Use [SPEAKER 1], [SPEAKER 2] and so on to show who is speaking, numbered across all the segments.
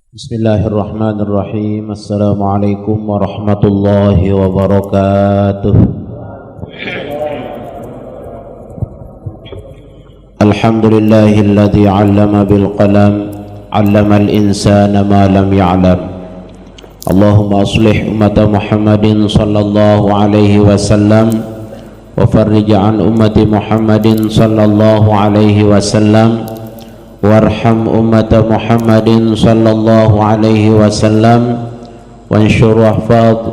[SPEAKER 1] Bismillahirrahmanirrahim. Assalamualaikum warahmatullahi wabarakatuh. Alhamdulillahilladzi 'allama bil qalam 'allamal insana ma lam ya'lam. Allahumma aslih ummata Muhammadin sallallahu alaihi wasallam wa farrij 'an ummati Muhammadin sallallahu alaihi wasallam. Warham ummata Muhammadin sallallahu alaihi wasallam wansyur wahfadh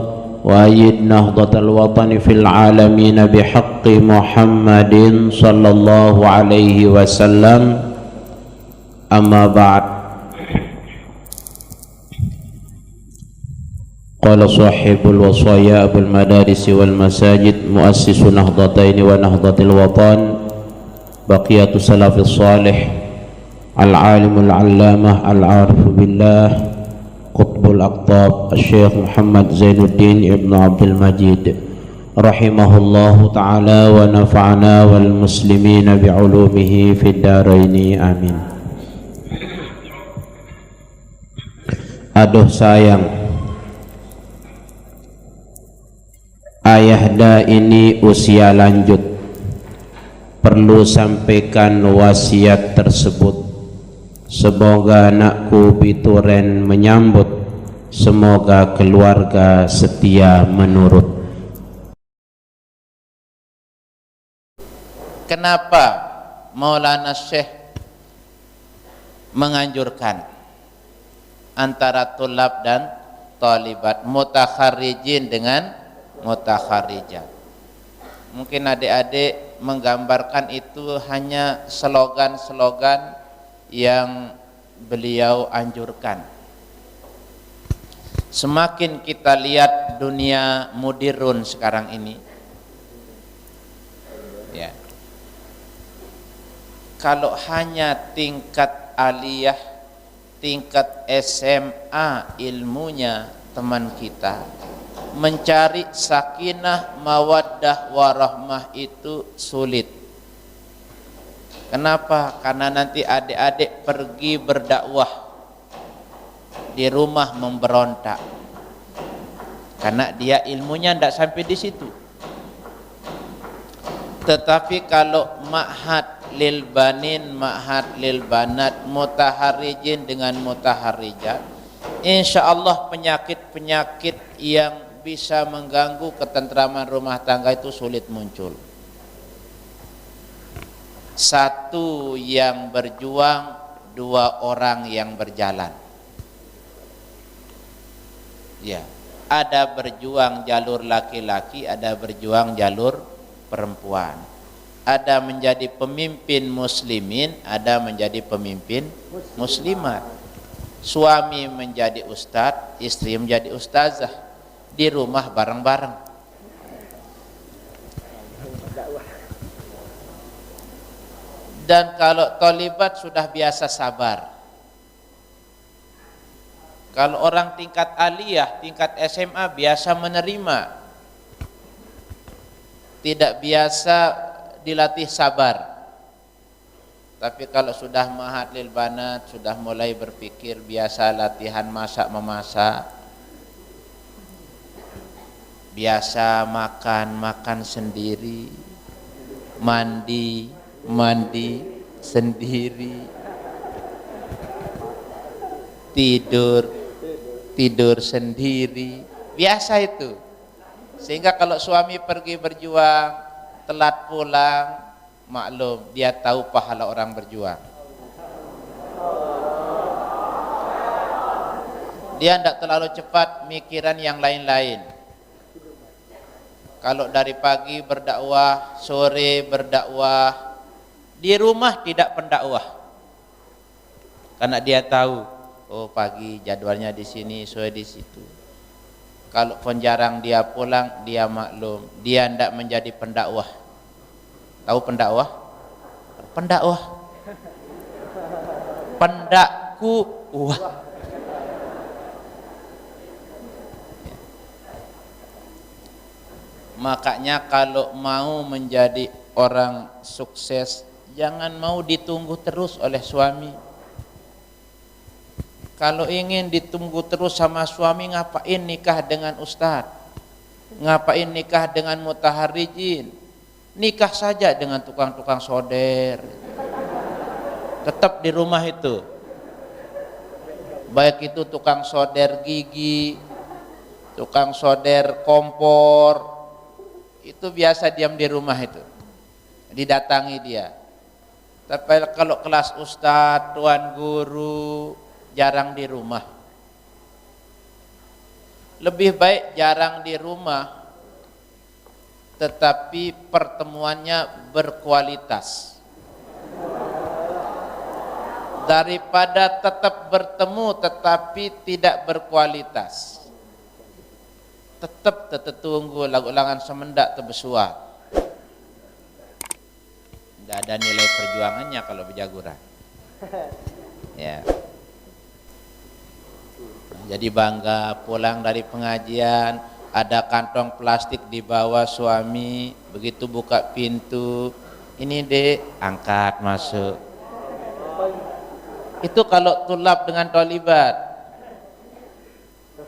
[SPEAKER 1] wa ayyid nahdatal watani fil alamin bihaqqi Muhammadin sallallahu alaihi wasallam. Amma ba'd. Qala sahibul wasaya abul madaris wal masajid muassisu nahdataini wa nahdatil watan baqiyatu salafis salih Al-Alimul Allamah Al-Arifu Billah Qutbul Aqtab Syekh Muhammad Zainuddin Ibn Abdul Majid rahimahullahu ta'ala wa nafa'ana wal muslimina bi'ulumihi fid daraini amin. Aduh sayang, ayahda ini usia lanjut, perlu sampaikan wasiat tersebut. Semoga anakku bituren menyambut, semoga keluarga setia menurut.
[SPEAKER 2] Kenapa Maulana Syekh menganjurkan antara tulab dan talibat, mutakharrijin dengan mutakharrijat? Mungkin adik-adik menggambarkan itu hanya slogan-slogan yang beliau anjurkan. Semakin kita lihat dunia modern sekarang ini, ya, kalau hanya tingkat aliyah, tingkat SMA ilmunya teman kita, mencari sakinah mawaddah warahmah itu sulit. Kenapa? Karena nanti adik-adik pergi berdakwah, di rumah memberontak, karena dia ilmunya tidak sampai di situ. Tetapi kalau ma'had lil banin, ma'had lil banat, mutaharrijin dengan mutaharrijat, insya Allah penyakit-penyakit yang bisa mengganggu ketentraman rumah tangga itu sulit muncul. Satu yang berjuang, dua orang yang berjalan. Ya, ada berjuang jalur laki-laki, ada berjuang jalur perempuan. Ada menjadi pemimpin muslimin, ada menjadi pemimpin muslimat. Suami menjadi ustadz, istri menjadi ustazah, di rumah bareng-bareng. Dan kalau talibat sudah biasa sabar. Kalau orang tingkat aliyah, tingkat SMA biasa menerima, tidak biasa dilatih sabar. Tapi kalau sudah ma'had lil banat, sudah mulai berpikir, biasa latihan masak memasak, biasa makan sendiri, mandi sendiri, tidur sendiri, biasa itu. Sehingga kalau suami pergi berjuang telat pulang, maklum dia tahu pahala orang berjuang. Dia tidak terlalu cepat mikiran yang lain-lain. Kalau dari pagi berdakwah, sore berdakwah, di rumah tidak pendakwah, karena dia tahu, oh pagi jadwalnya di sini, sore di situ. Kalau pun jarang dia pulang, dia maklum, dia tidak menjadi pendakwah. Tahu pendakwah? Pendakwah, pendakku, wah. Makanya kalau mau menjadi orang sukses, jangan mau ditunggu terus oleh suami. Kalau ingin ditunggu terus sama suami, ngapain nikah dengan ustadz? Ngapain nikah dengan mutaharijin? Nikah saja dengan tukang-tukang soder. Tetap di rumah itu. Baik itu tukang soder gigi, tukang soder kompor, itu biasa diam di rumah itu. Didatangi dia. Tapi kalau kelas ustadz, tuan guru, jarang di rumah. Lebih baik jarang di rumah, tetapi pertemuannya berkualitas, daripada tetap bertemu tetapi tidak berkualitas. Tetap tunggu lagu ulangan semendak terbesuat. Tidak ada nilai perjuangannya kalau berjaguran. Ya. Jadi bangga pulang dari pengajian, ada kantong plastik di bawah suami, begitu buka pintu, ini dek, angkat masuk. Itu kalau tulab dengan tolibat.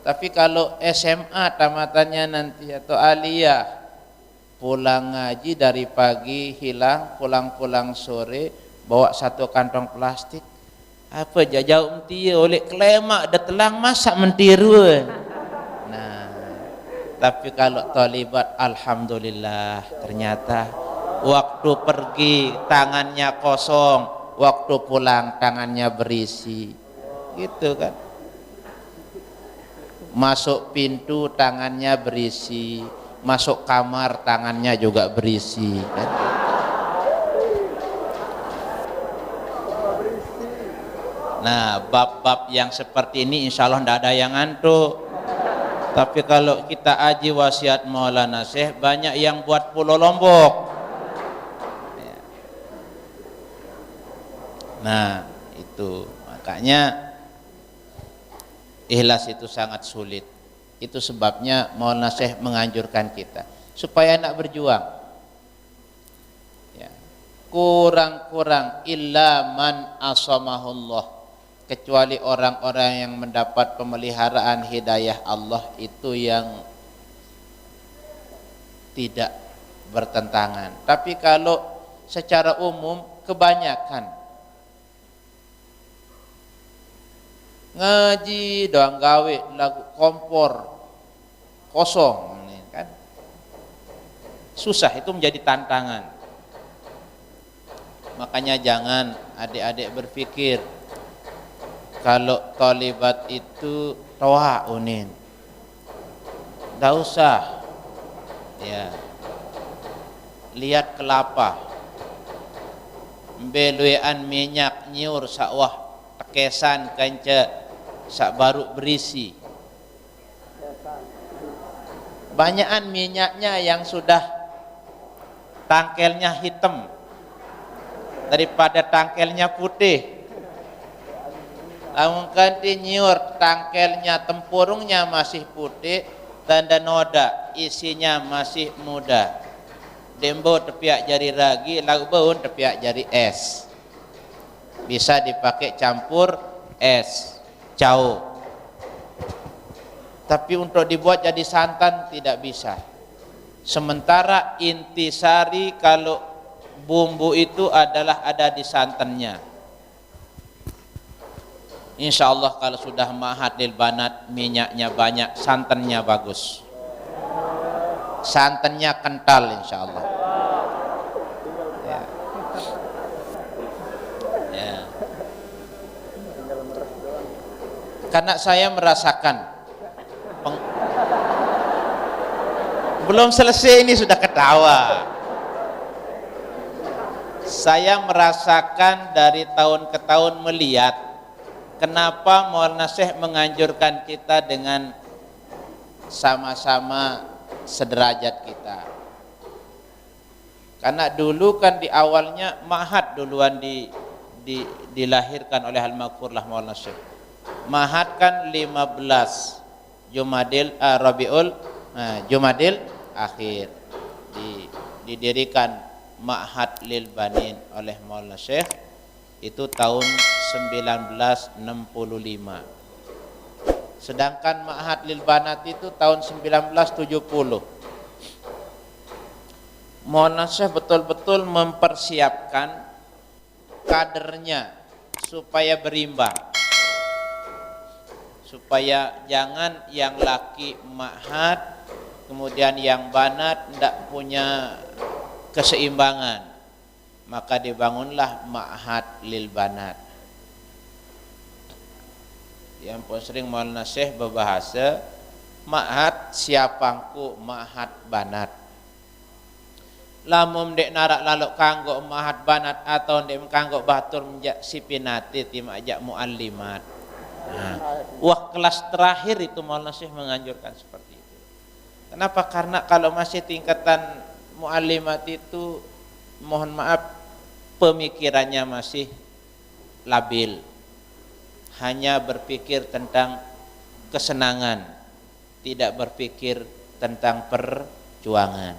[SPEAKER 2] Tapi kalau SMA tamatannya nanti atau aliyah, pulang ngaji dari pagi hilang, pulang sore bawa satu kantong plastik. Apa jajau menti oleh klemak dah telang masak mentiru. Nah, tapi kalau talibat alhamdulillah ternyata waktu pergi tangannya kosong, waktu pulang tangannya berisi. Gitu kan. Masuk pintu tangannya berisi, masuk kamar tangannya juga berisi kan. Nah, bab-bab yang seperti ini insya Allah tidak ada yang ngantuk. Tapi kalau kita aji wasiat Maulana Syekh, banyak yang buat pulau Lombok. Nah, itu makanya ikhlas itu sangat sulit. Itu sebabnya Maulana Syekh menganjurkan kita supaya nak berjuang. Ya. Kurang-kurang illa man asamahullah, kecuali orang-orang yang mendapat pemeliharaan hidayah Allah itu yang tidak bertentangan. Tapi kalau secara umum kebanyakan ngaji doang gawe lagu kompor kosong kan, susah, itu menjadi tantangan. Makanya jangan adik-adik berpikir kalau talibat itu toa unin, tidak usah. Ya, lihat kelapa, beluean minyak nyur sawah tekesan kanca sak baru berisi. Banyakan minyaknya yang sudah tangkelnya hitam daripada tangkelnya putih. Namun kanti nyur tangkelnya tempurungnya masih putih, tanda noda isinya masih muda. Dembo tepiak jari ragi, lagu baun tepiak jari es. Bisa dipakai campur es, jauh. Tapi untuk dibuat jadi santan tidak bisa. Sementara intisari kalau bumbu itu adalah ada di santannya. Insya Allah kalau sudah mahadil banat, minyaknya banyak, santannya bagus, santannya kental insya Allah. Ya. Ya. Karena saya merasakan, belum selesai ini sudah ketawa. Saya merasakan dari tahun ke tahun melihat kenapa Maulana Syekh menganjurkan kita dengan sama-sama sederajat kita. Karena dulu kan di awalnya Ma'had duluan dilahirkan oleh Al-Maghfurlah Maulana Syekh. Ma'had kan 15 Jumadil akhir didirikan Ma'had Lil Banin oleh Maulana Syekh itu tahun 1965. Sedangkan Ma'had Lil Banat itu tahun 1970. Maulana Syekh betul-betul mempersiapkan kadernya supaya berimbang, supaya jangan yang laki ma'had kemudian yang banat tidak punya keseimbangan, maka dibangunlah Ma'had Lil Banat. Yang pun sering Maulana Syekh berbahasa ma'had siapangku ma'had banat. Lamun dek narak lalok kanggo ma'had banat atau dek kanggo batur menjak sipinati tim ajak muallimat. Wah, kelas terakhir itu Maulana Syekh menganjurkan seperti itu. Kenapa? Karena kalau masih tingkatan muallimat itu, mohon maaf, pemikirannya masih labil, hanya berpikir tentang kesenangan, tidak berpikir tentang perjuangan.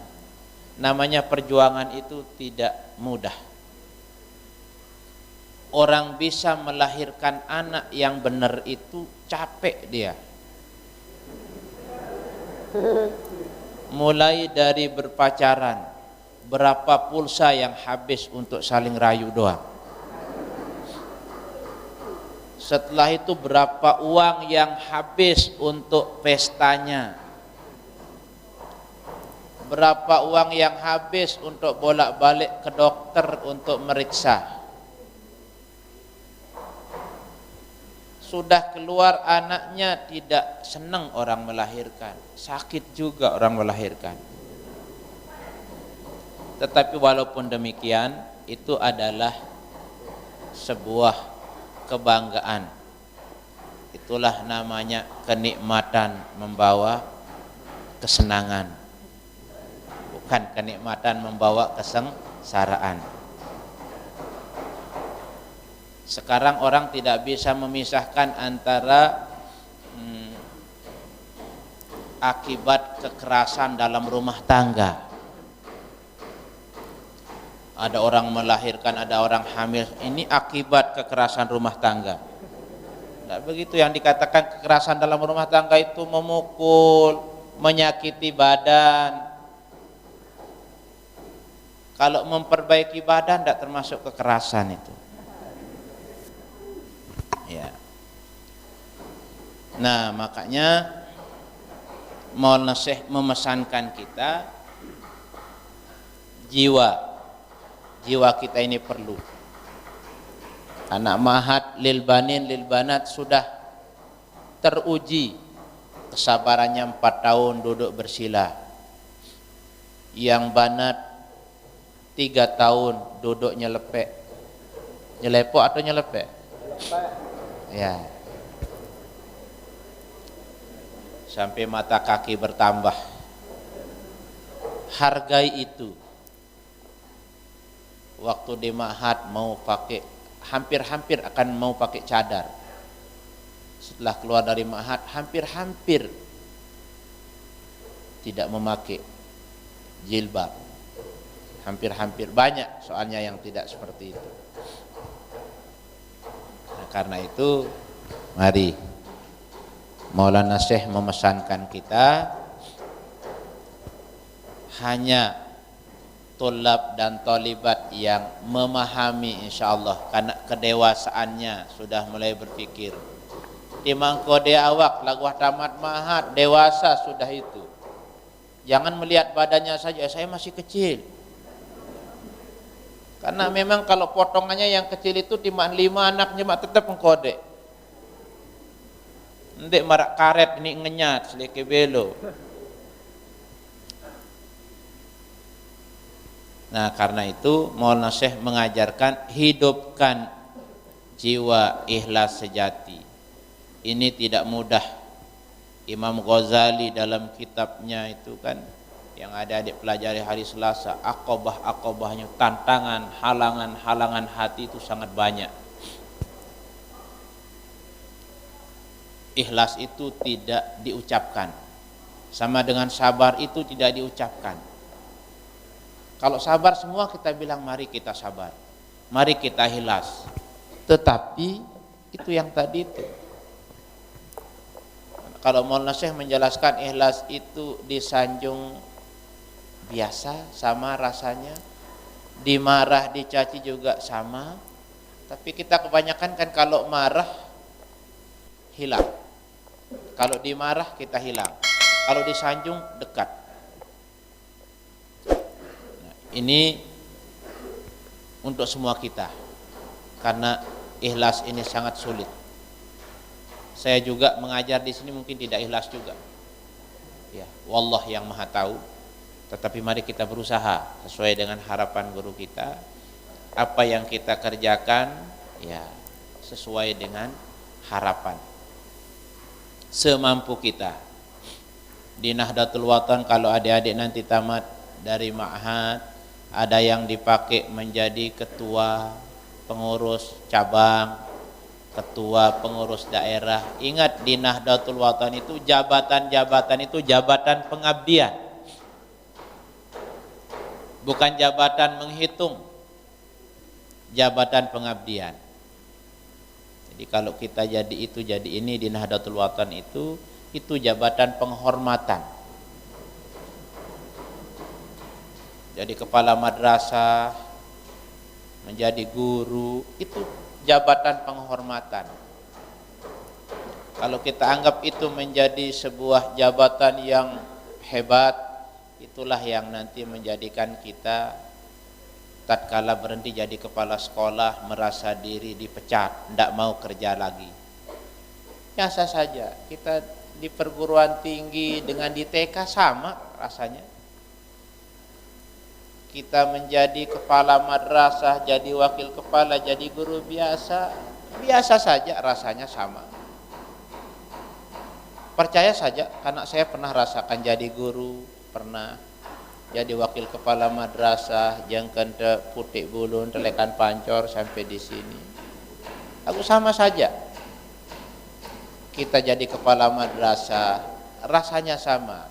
[SPEAKER 2] Namanya perjuangan itu tidak mudah. Orang bisa melahirkan anak yang benar itu capek dia. Mulai dari berpacaran, berapa pulsa yang habis untuk saling rayu doang. Setelah itu berapa uang yang habis untuk pestanya. Berapa uang yang habis untuk bolak-balik ke dokter untuk meriksa. Sudah keluar anaknya tidak senang orang melahirkan, sakit juga orang melahirkan. Tetapi walaupun demikian, itu adalah sebuah kebanggaan. Itulah namanya kenikmatan membawa kesenangan, bukan kenikmatan membawa kesengsaraan. Sekarang orang tidak bisa memisahkan antara akibat kekerasan dalam rumah tangga. Ada orang melahirkan, ada orang hamil, ini akibat kekerasan rumah tangga. Tidak begitu yang dikatakan kekerasan dalam rumah tangga itu memukul, menyakiti badan. Kalau memperbaiki badan tidak termasuk kekerasan itu. Ya. Nah, makanya Maulana Syekh memesankan kita jiwa kita ini perlu. Anak Ma'had Lil Banin Lil Banat sudah teruji kesabarannya 4 tahun duduk bersila. Yang banat 3 tahun duduk nyelepek. Nyelepok atau nyelepek? Ya. Sampai mata kaki bertambah. Hargai itu. Waktu di Ma'had mau pakai, hampir-hampir akan mau pakai cadar. Setelah keluar dari Ma'had, hampir-hampir tidak memakai jilbab. Hampir-hampir, banyak soalnya yang tidak seperti itu. Karena itu mari Maulana Syekh memesankan kita hanya tulab dan talibat yang memahami insyaallah karena kedewasaannya sudah mulai berpikir. Timang kode awak lagu tamat Ma'had dewasa sudah itu. Jangan melihat badannya saja, saya masih kecil. Karena memang kalau potongannya yang kecil itu timaan 5 anaknya mak tetap mengkode. Ndek marak karet ini ngenyat seleke belo. Nah, karena itu Maulana Syekh mengajarkan hidupkan jiwa ikhlas sejati. Ini tidak mudah. Imam Ghazali dalam kitabnya itu kan yang ada dipelajari hari Selasa, akobah-akobahnya, tantangan, halangan-halangan hati itu sangat banyak. Ikhlas itu tidak diucapkan, Sama dengan sabar itu tidak diucapkan. Kalau sabar semua kita bilang mari kita sabar, mari kita ikhlas. Tetapi itu yang tadi itu. Kalau Maulana Syekh menjelaskan ikhlas itu disanjung biasa sama rasanya, dimarah dicaci juga sama. Tapi kita kebanyakan kan kalau marah hilang, kalau dimarah kita hilang, kalau disanjung dekat. Nah, ini untuk semua kita, karena ikhlas ini sangat sulit. Saya juga mengajar di sini mungkin tidak ikhlas juga. Ya, wallah yang Maha tahu. Tetapi mari kita berusaha sesuai dengan harapan guru kita. Apa yang kita kerjakan ya sesuai dengan harapan. Semampu kita. Di Nahdlatul Watan kalau adik-adik nanti tamat dari ma'had, ada yang dipakai menjadi ketua pengurus cabang, ketua pengurus daerah. Ingat di Nahdlatul Watan itu jabatan-jabatan itu jabatan pengabdian, bukan jabatan menghitung, jabatan pengabdian. Jadi kalau kita jadi itu jadi ini di Nahdlatul Watan itu jabatan penghormatan. Jadi kepala madrasah, menjadi guru itu jabatan penghormatan. Kalau kita anggap itu menjadi sebuah jabatan yang hebat, itulah yang nanti menjadikan kita tatkala berhenti jadi kepala sekolah merasa diri dipecat, tidak mau kerja lagi. Biasa saja, kita di perguruan tinggi dengan di TK sama rasanya. Kita menjadi kepala madrasah, jadi wakil kepala, jadi guru biasa saja rasanya sama. Percaya saja, karena saya pernah rasakan jadi guru, pernah jadi wakil kepala madrasah, jengken te putik bulun, telekan pancor sampai di sini. Aku sama saja. Kita jadi kepala madrasah, rasanya sama.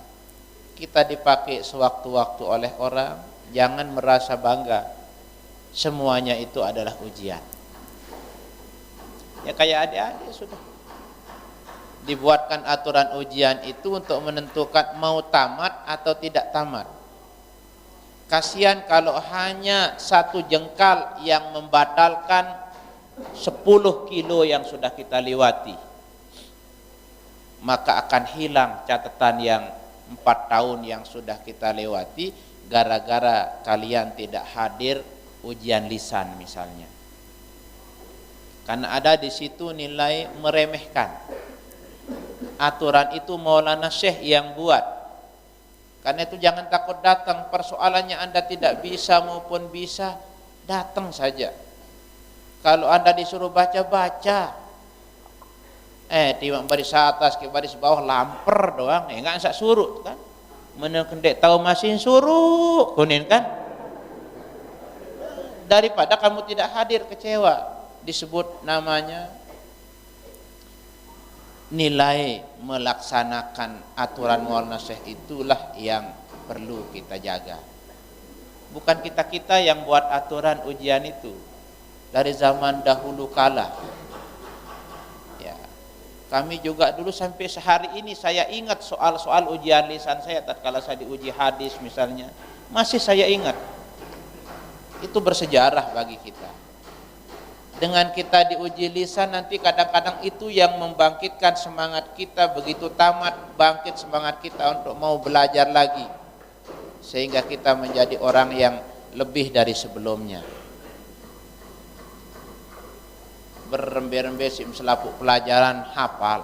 [SPEAKER 2] Kita dipakai sewaktu-waktu oleh orang. Jangan merasa bangga, semuanya itu adalah ujian. Ya kayak adik-adik sudah dibuatkan aturan ujian itu untuk menentukan mau tamat atau tidak tamat. Kasihan kalau hanya 1 jengkal yang membatalkan 10 kilo yang sudah kita lewati, maka akan hilang catatan yang 4 tahun yang sudah kita lewati gara-gara kalian tidak hadir ujian lisan misalnya. Karena ada di situ nilai meremehkan. Aturan itu Maulana Syekh yang buat. Karena itu jangan takut datang. Persoalannya Anda tidak bisa maupun bisa, datang saja. Kalau Anda disuruh baca-baca, timbang baris atas ke baris bawah lamper doang, enggak usah suruh kan. Menekendek tahu masih suruh kunin kan, daripada kamu tidak hadir kecewa disebut namanya. Nilai melaksanakan aturan Maulana Syekh itulah yang perlu kita jaga. Bukan kita yang buat aturan ujian itu dari zaman dahulu kala. Kami juga dulu sampai sehari ini saya ingat soal-soal ujian lisan saya tatkala saya diuji hadis misalnya, masih saya ingat. Itu bersejarah bagi kita. Dengan kita diuji lisan nanti kadang-kadang itu yang membangkitkan semangat kita, begitu tamat bangkit semangat kita untuk mau belajar lagi. Sehingga kita menjadi orang yang lebih dari sebelumnya. Berembe-rembe sim selapuk pelajaran hafal.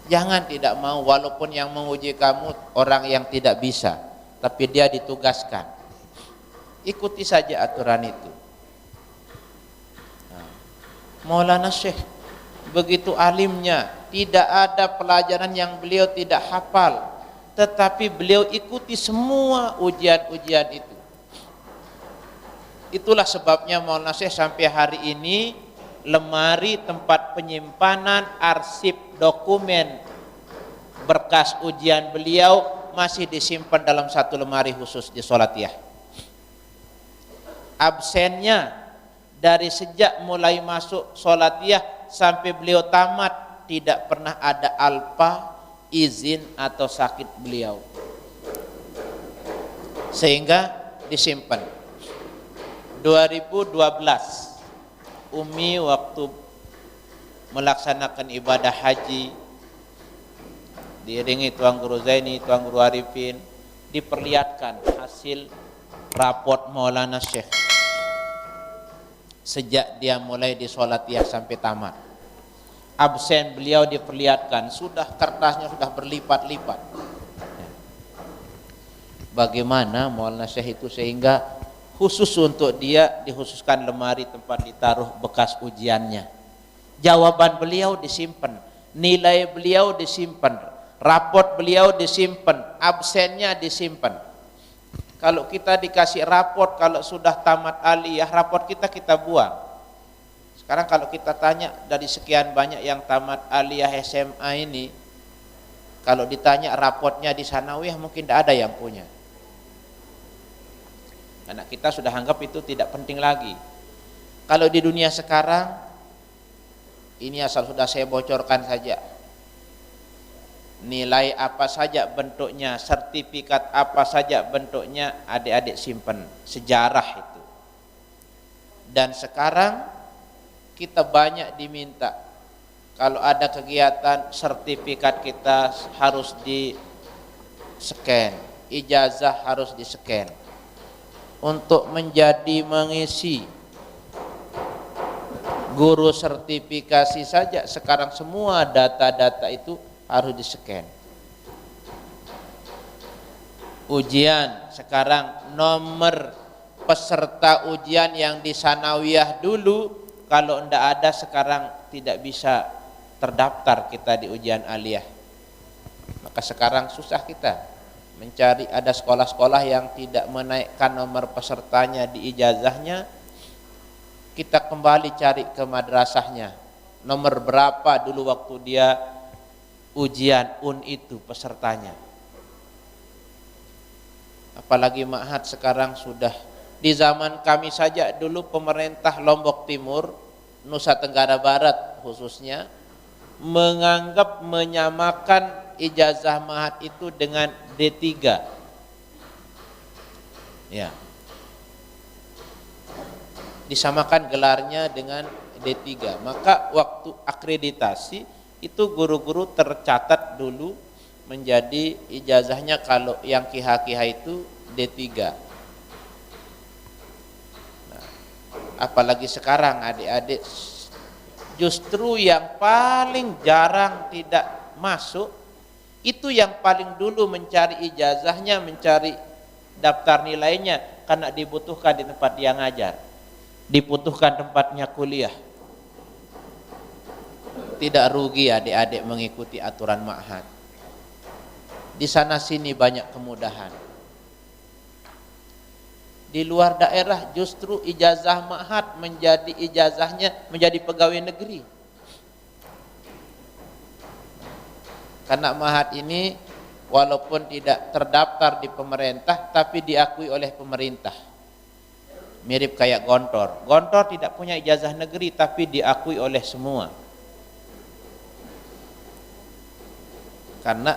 [SPEAKER 2] Jangan tidak mau, walaupun yang menguji kamu orang yang tidak bisa, tapi dia ditugaskan. Ikuti saja aturan itu. Maulana Syekh begitu alimnya, tidak ada pelajaran yang beliau tidak hafal, tetapi beliau ikuti semua ujian-ujian itu. Itulah sebabnya Maulana Syekh sampai hari ini lemari tempat penyimpanan arsip dokumen berkas ujian beliau masih disimpan dalam satu lemari khusus di Sholatiyah. Absennya dari sejak mulai masuk Sholatiyah sampai beliau tamat tidak pernah ada alpa, izin atau sakit beliau, sehingga disimpan. 2012 Umi waktu melaksanakan ibadah haji diiringi Tuan Guru Zaini, Tuan Guru Arifin, diperlihatkan hasil raport Maulana Syekh sejak dia mulai di Sholatiyah sampai tamat. Absen beliau diperlihatkan, sudah kertasnya sudah berlipat-lipat. Bagaimana Maulana Syekh itu sehingga khusus untuk dia dikhususkan lemari tempat ditaruh bekas ujiannya. Jawaban beliau disimpan, nilai beliau disimpan, raport beliau disimpan, absennya disimpan. Kalau kita dikasih raport kalau sudah tamat aliyah, raport kita buang. Sekarang kalau kita tanya dari sekian banyak yang tamat aliyah SMA ini, kalau ditanya rapotnya di sanawiyah mungkin tidak ada yang punya. Karena kita sudah anggap itu tidak penting lagi. Kalau di dunia sekarang, ini asal sudah saya bocorkan saja. Nilai apa saja bentuknya, sertifikat apa saja bentuknya, adik-adik simpan, sejarah itu. Dan sekarang kita banyak diminta, kalau ada kegiatan sertifikat kita harus di-scan, ijazah harus di-scan. Untuk menjadi mengisi guru sertifikasi saja sekarang semua data-data itu harus di-scan. Ujian sekarang nomor peserta ujian yang di sanawiyah dulu kalau tidak ada sekarang tidak bisa terdaftar kita di ujian aliyah. Maka sekarang susah kita mencari, ada sekolah-sekolah yang tidak menaikkan nomor pesertanya di ijazahnya, kita kembali cari ke madrasahnya, nomor berapa dulu waktu dia ujian itu pesertanya. Apalagi ma'had sekarang sudah, di zaman kami saja dulu pemerintah Lombok Timur, Nusa Tenggara Barat khususnya, menganggap menyamakan ijazah ma'had itu dengan D3. Ya. Disamakan gelarnya dengan D3. Maka waktu akreditasi itu guru-guru tercatat dulu menjadi ijazahnya kalau yang kiha-kiha itu D3. Nah, apalagi sekarang adik-adik justru yang paling jarang tidak masuk itu yang paling dulu mencari ijazahnya, mencari daftar nilainya, karena dibutuhkan di tempat dia ngajar, dibutuhkan tempatnya kuliah. Tidak rugi adik-adik mengikuti aturan ma'had. Di sana sini banyak kemudahan. Di luar daerah justru ijazah ma'had menjadi ijazahnya menjadi pegawai negeri. Karena ma'had ini walaupun tidak terdaftar di pemerintah tapi diakui oleh pemerintah. Mirip kayak Gontor. Gontor tidak punya ijazah negeri tapi diakui oleh semua. Karena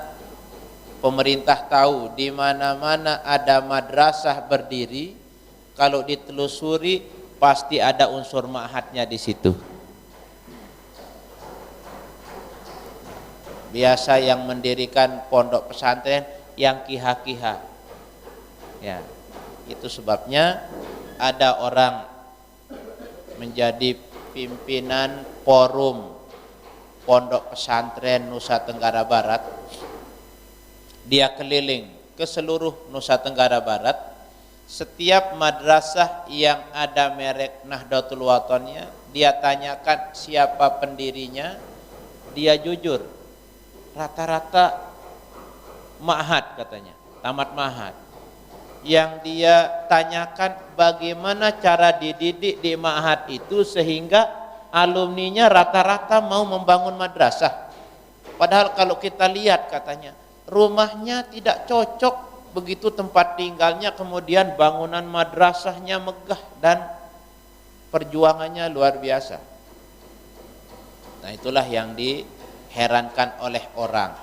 [SPEAKER 2] pemerintah tahu di mana-mana ada madrasah berdiri, kalau ditelusuri pasti ada unsur ma'hadnya di situ. Biasa yang mendirikan pondok pesantren yang kiha-kiha. Ya, itu sebabnya ada orang menjadi pimpinan forum pondok pesantren Nusa Tenggara Barat. Dia keliling ke seluruh Nusa Tenggara Barat. Setiap madrasah yang ada merek Nahdlatul Wathonnya, dia tanyakan siapa pendirinya, dia jujur. Rata-rata ma'had katanya, tamat ma'had. Yang dia tanyakan bagaimana cara dididik di ma'had itu sehingga alumninya rata-rata mau membangun madrasah. Padahal kalau kita lihat katanya, rumahnya tidak cocok, begitu tempat tinggalnya, kemudian bangunan madrasahnya megah dan perjuangannya luar biasa. Nah, itulah yang diherankan oleh orang.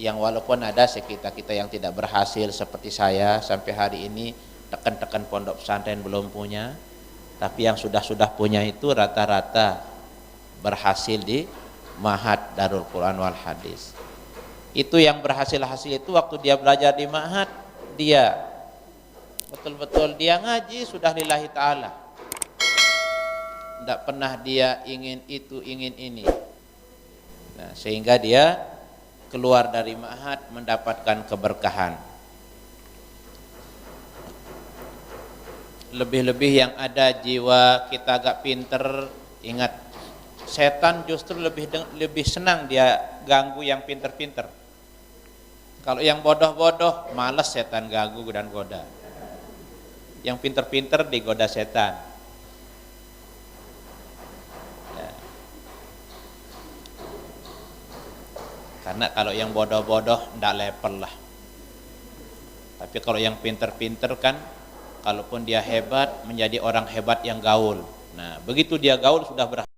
[SPEAKER 2] Yang walaupun ada sekitar kita yang tidak berhasil seperti saya sampai hari ini, tekan-tekan pondok pesantren belum punya, tapi yang sudah punya itu rata-rata berhasil di Ma'had Darul Quran wal Hadis. Itu yang berhasil-hasil itu waktu dia belajar di Ma'had, dia betul-betul dia ngaji sudah lillahi ta'ala. Tidak pernah dia ingin itu, ingin ini. Nah, sehingga dia keluar dari Ma'had mendapatkan keberkahan. Lebih-lebih yang ada jiwa kita agak pinter, ingat, setan justru lebih senang dia ganggu yang pinter-pinter. Kalau yang bodoh-bodoh, malas setan ganggu dan goda. Yang pinter-pinter digoda setan. Ya. Karena kalau yang bodoh-bodoh ndak level lah. Tapi kalau yang pinter-pinter kan, kalaupun dia hebat, menjadi orang hebat yang gaul. Nah, begitu dia gaul sudah berhasil.